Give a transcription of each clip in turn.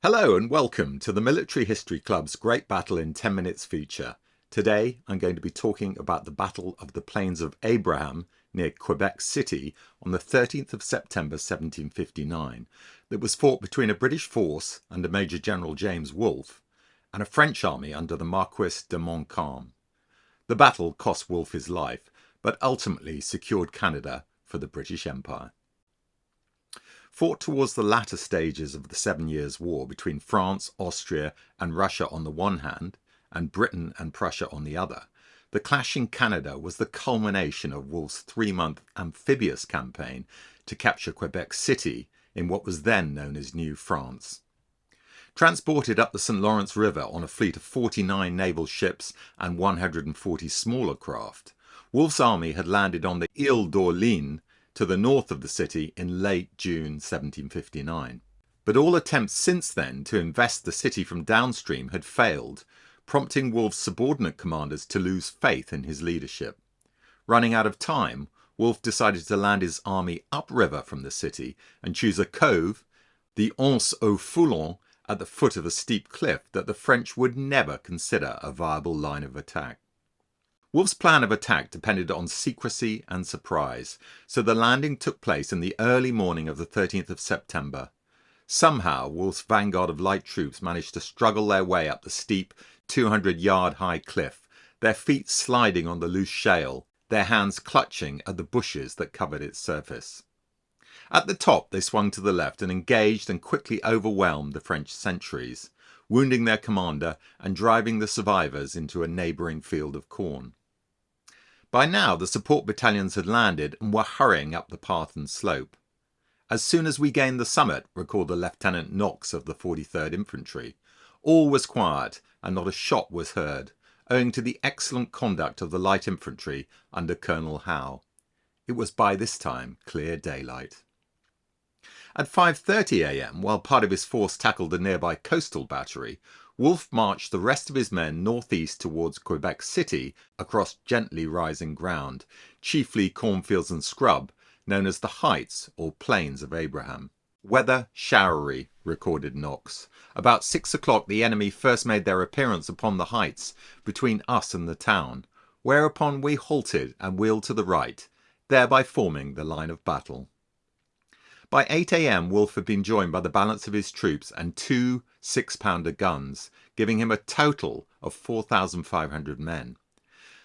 Hello and welcome to the Military History Club's Great Battle in 10 Minutes feature. Today I'm going to be talking about the Battle of the Plains of Abraham near Quebec City on the 13th of September 1759 that was fought between a British force under Major General James Wolfe and a French army under the Marquis de Montcalm. The battle cost Wolfe his life, but ultimately secured Canada for the British Empire. Fought towards the latter stages of the 7 Years' War between France, Austria and Russia on the one hand, and Britain and Prussia on the other, the clash in Canada was the culmination of Wolfe's 3-month amphibious campaign to capture Quebec City in what was then known as New France. Transported up the St. Lawrence River on a fleet of 49 naval ships and 140 smaller craft, Wolfe's army had landed on the Ile d'Orléans to the north of the city in late June 1759. But all attempts since then to invest the city from downstream had failed, prompting Wolfe's subordinate commanders to lose faith in his leadership. Running out of time, Wolfe decided to land his army upriver from the city and choose a cove, the Anse au Foulon, at the foot of a steep cliff that the French would never consider a viable line of attack. Wolfe's plan of attack depended on secrecy and surprise, so the landing took place in the early morning of the 13th of September. Somehow, Wolfe's vanguard of light troops managed to struggle their way up the steep 200-yard-high cliff, their feet sliding on the loose shale, their hands clutching at the bushes that covered its surface. At the top, they swung to the left and engaged and quickly overwhelmed the French sentries, wounding their commander and driving the survivors into a neighbouring field of corn. By now, the support battalions had landed and were hurrying up the path and slope. As soon as we gained the summit, recalled the Lieutenant Knox of the 43rd Infantry, all was quiet and not a shot was heard, owing to the excellent conduct of the light infantry under Colonel Howe. It was by this time clear daylight. At 5:30 a.m, while part of his force tackled a nearby coastal battery, Wolfe marched the rest of his men northeast towards Quebec City across gently rising ground, chiefly cornfields and scrub, known as the Heights or Plains of Abraham. Weather showery, recorded Knox. About 6 o'clock the enemy first made their appearance upon the heights between us and the town, whereupon we halted and wheeled to the right, thereby forming the line of battle. By 8 a.m. Wolfe had been joined by the balance of his troops and 2 6-pounder guns, giving him a total of 4,500 men.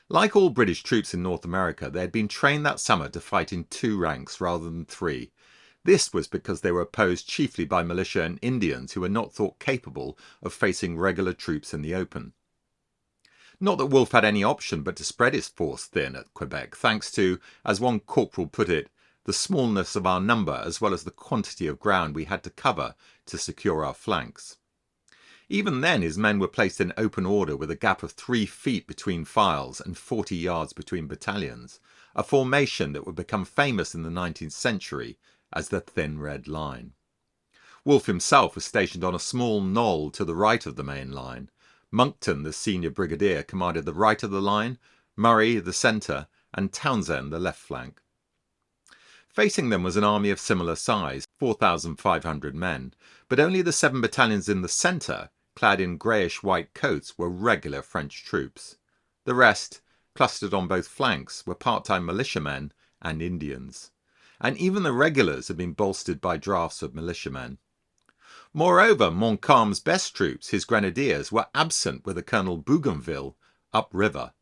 Like all British troops in North America, they had been trained that summer to fight in 2 ranks rather than 3. This was because they were opposed chiefly by militia and Indians who were not thought capable of facing regular troops in the open. Not that Wolfe had any option but to spread his force thin at Quebec, thanks to, as one corporal put it, the smallness of our number as well as the quantity of ground we had to cover to secure our flanks. Even then his men were placed in open order with a gap of 3 feet between files and 40 yards between battalions, a formation that would become famous in the 19th century as the Thin Red Line. Wolfe himself was stationed on a small knoll to the right of the main line. Monckton, the senior brigadier, commanded the right of the line, Murray the centre, and Townsend the left flank. Facing them was an army of similar size, 4,500 men, but only the 7 battalions in the centre, clad in greyish-white coats, were regular French troops. The rest, clustered on both flanks, were part-time militiamen and Indians. And even the regulars had been bolstered by drafts of militiamen. Moreover, Montcalm's best troops, his grenadiers, were absent with a Colonel Bougainville upriver.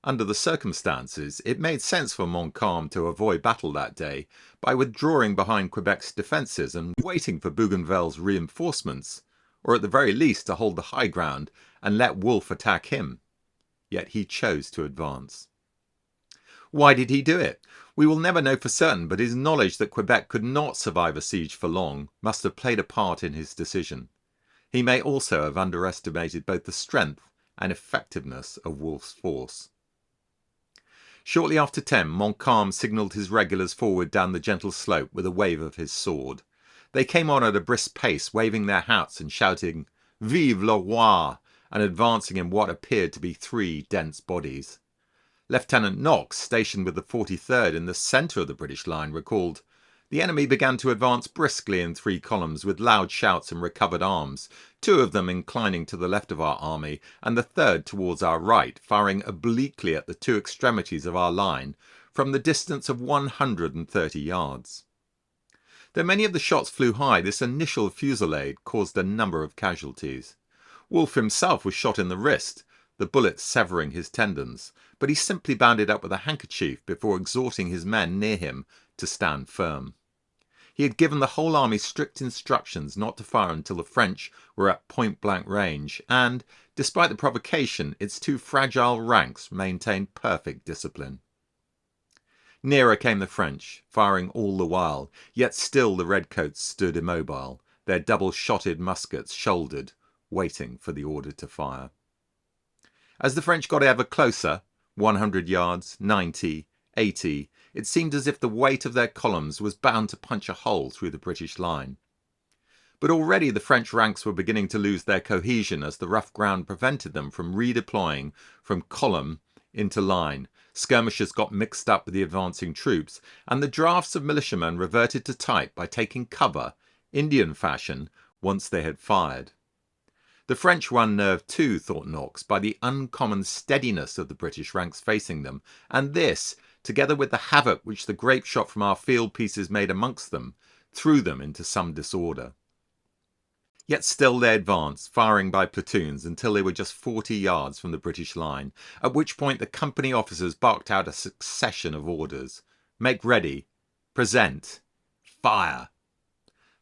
Under the circumstances, it made sense for Montcalm to avoid battle that day by withdrawing behind Quebec's defences and waiting for Bougainville's reinforcements, or at the very least to hold the high ground and let Wolfe attack him. Yet he chose to advance. Why did he do it? We will never know for certain, but his knowledge that Quebec could not survive a siege for long must have played a part in his decision. He may also have underestimated both the strength and effectiveness of Wolfe's force. Shortly after 10, Montcalm signalled his regulars forward down the gentle slope with a wave of his sword. They came on at a brisk pace, waving their hats and shouting, "Vive le roi!" and advancing in what appeared to be 3 dense bodies. Lieutenant Knox, stationed with the 43rd in the centre of the British line, recalled, The enemy began to advance briskly in 3 columns with loud shouts and recovered arms, 2 of them inclining to the left of our army and the 3rd towards our right, firing obliquely at the 2 extremities of our line from the distance of 130 yards. Though many of the shots flew high, this initial fusillade caused a number of casualties. Wolfe himself was shot in the wrist, the bullet severing his tendons, but he simply bound it up with a handkerchief before exhorting his men near him to stand firm. He had given the whole army strict instructions not to fire until the French were at point-blank range, and, despite the provocation, its 2 fragile ranks maintained perfect discipline. Nearer came the French, firing all the while, yet still the redcoats stood immobile, their double-shotted muskets shouldered, waiting for the order to fire. As the French got ever closer, 100 yards, 90, 80, it seemed as if the weight of their columns was bound to punch a hole through the British line. But already the French ranks were beginning to lose their cohesion as the rough ground prevented them from redeploying from column into line. Skirmishers got mixed up with the advancing troops, and the drafts of militiamen reverted to type by taking cover, Indian fashion, once they had fired. The French were unnerved too, thought Knox, by the uncommon steadiness of the British ranks facing them, and this, together with the havoc which the grape shot from our field pieces made amongst them, threw them into some disorder. Yet still they advanced, firing by platoons until they were just 40 yards from the British line, at which point the company officers barked out a succession of orders. Make ready, present, fire.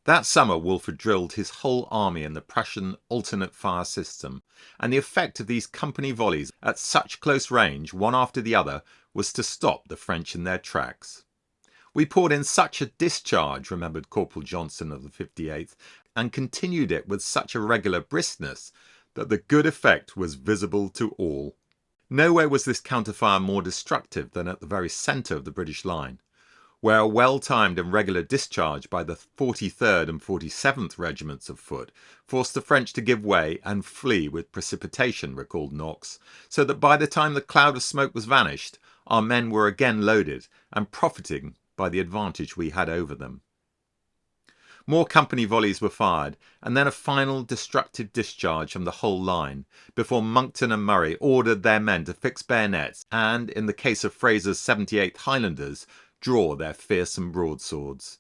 That summer Wolfe had drilled his whole army in the Prussian alternate fire system, and the effect of these company volleys at such close range, one after the other, was to stop the French in their tracks. We poured in such a discharge, remembered Corporal Johnson of the 58th, and continued it with such a regular briskness that the good effect was visible to all. Nowhere was this counterfire more destructive than at the very centre of the British line, where a well-timed and regular discharge by the 43rd and 47th Regiments of Foot forced the French to give way and flee with precipitation, recalled Knox, so that by the time the cloud of smoke was vanished, our men were again loaded and profiting by the advantage we had over them. More company volleys were fired, and then a final destructive discharge from the whole line, before Monckton and Murray ordered their men to fix bayonets and, in the case of Fraser's 78th Highlanders, draw their fearsome broadswords.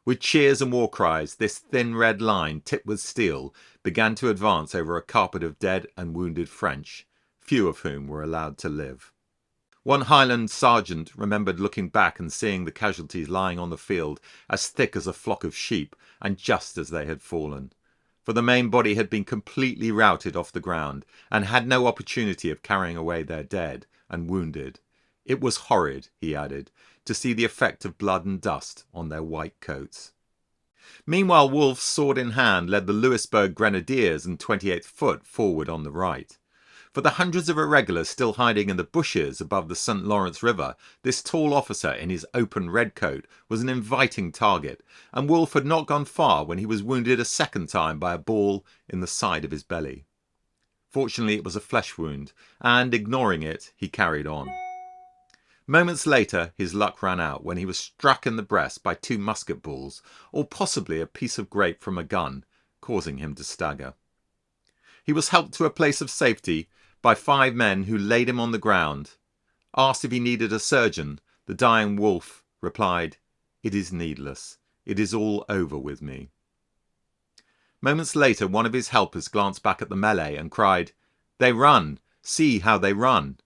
With cheers and war cries, this thin red line, tipped with steel, began to advance over a carpet of dead and wounded French, few of whom were allowed to live. One Highland sergeant remembered looking back and seeing the casualties lying on the field as thick as a flock of sheep, and just as they had fallen. For the main body had been completely routed off the ground, and had no opportunity of carrying away their dead and wounded. It was horrid, he added, to see the effect of blood and dust on their white coats. Meanwhile Wolfe, sword in hand, led the Louisbourg Grenadiers and 28th Foot forward on the right. For the hundreds of irregulars still hiding in the bushes above the St. Lawrence River, this tall officer in his open red coat was an inviting target, and Wolfe had not gone far when he was wounded a second time by a ball in the side of his belly. Fortunately it was a flesh wound, and, ignoring it, he carried on. Moments later his luck ran out when he was struck in the breast by 2 musket balls, or possibly a piece of grape from a gun, causing him to stagger. He was helped to a place of safety by 5 men who laid him on the ground. Asked if he needed a surgeon, the dying Wolfe replied, "It is needless. It is all over with me." Moments later one of his helpers glanced back at the melee and cried, "They run! See how they run!"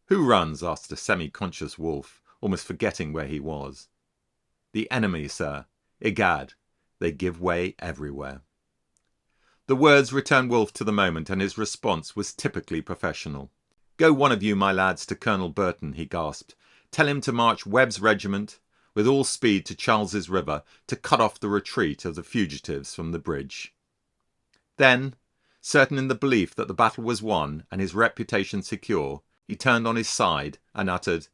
"Who runs?" asked a semi-conscious Wolfe, almost forgetting where he was. "The enemy, sir. Egad, they give way everywhere." The words returned Wolfe to the moment, and his response was typically professional. "Go one of you, my lads, to Colonel Burton," he gasped. "Tell him to march Webb's regiment with all speed to Charles's River to cut off the retreat of the fugitives from the bridge." Then, certain in the belief that the battle was won and his reputation secure, he turned on his side and uttered,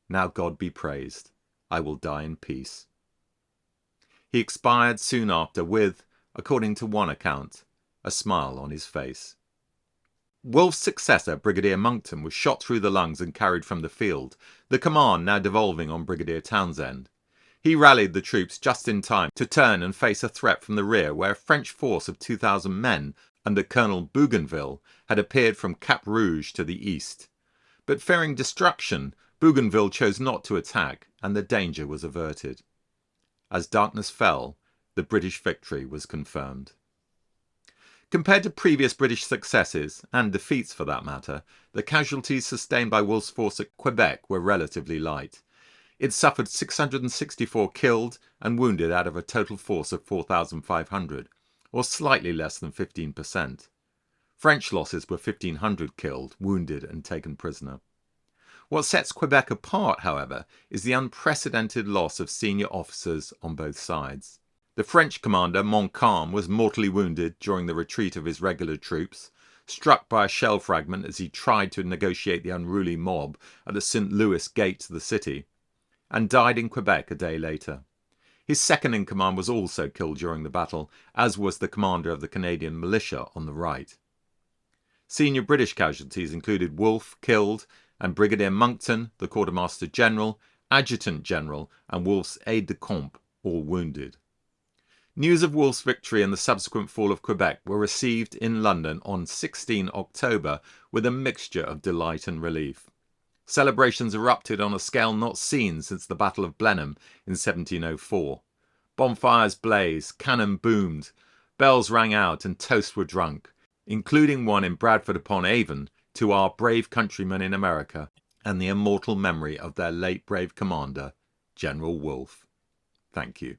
"Now God be praised. I will die in peace." He expired soon after with, according to one account, a smile on his face. Wolfe's successor, Brigadier Monckton, was shot through the lungs and carried from the field, the command now devolving on Brigadier Townsend. He rallied the troops just in time to turn and face a threat from the rear, where a French force of 2,000 men under Colonel Bougainville had appeared from Cap Rouge to the east. But fearing destruction, Bougainville chose not to attack, and the danger was averted. As darkness fell, the British victory was confirmed. Compared to previous British successes, and defeats for that matter, the casualties sustained by Wolfe's force at Quebec were relatively light. It suffered 664 killed and wounded out of a total force of 4,500, or slightly less than 15%. French losses were 1,500 killed, wounded and taken prisoner. What sets Quebec apart, however, is the unprecedented loss of senior officers on both sides. The French commander, Montcalm, was mortally wounded during the retreat of his regular troops, struck by a shell fragment as he tried to negotiate the unruly mob at the St. Louis gate to the city, and died in Quebec a day later. His second-in-command was also killed during the battle, as was the commander of the Canadian militia on the right. Senior British casualties included Wolfe, killed, and Brigadier Monckton, the Quartermaster General, Adjutant General, and Wolfe's aide-de-camp, all wounded. News of Wolfe's victory and the subsequent fall of Quebec were received in London on 16 October with a mixture of delight and relief. Celebrations erupted on a scale not seen since the Battle of Blenheim in 1704. Bonfires blazed, cannon boomed, bells rang out and toasts were drunk, including one in Bradford upon Avon to our brave countrymen in America and the immortal memory of their late brave commander, General Wolfe. Thank you.